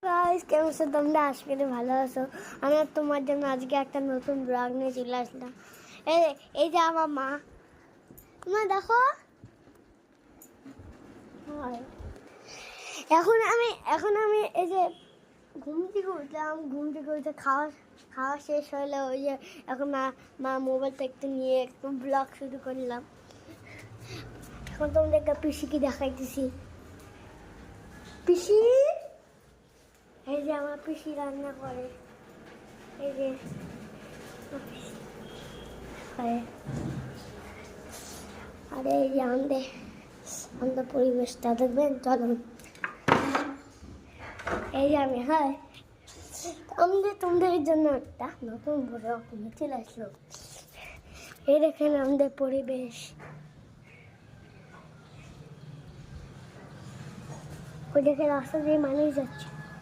Guys কেমন আছো তোমরা? আজকে ভালো আছো? আমি তোমার জন্য আজকে একটা নতুন ব্লগ নিয়ে চলে আসলাম। এই যে আমার মা, মা দেখো। এখন আমি এই যে ঘুম থেকে উঠলাম, ঘুম থেকে উঠে খাওয়া খাওয়া শেষ হলে ওই যে এখন মা মোবাইলটা একটু নিয়ে একটু ব্লগ শুরু করলাম। এখন তোমাদেরকে পিসিকে দেখাইতেছি। পিসি, এই যে আমার পিসি রান্না করে, এই যে আরে এই যে আমাদের পরিবেশটা দেখবেন। চলুন, এই যে আমি তোমাদের জন্য একটা নতুন ব্লগ নিয়ে চলে আসলো। এই দেখেন আমাদের পরিবেশ, ওই দেখে রাস্তা দিয়ে মানুষ যাচ্ছে।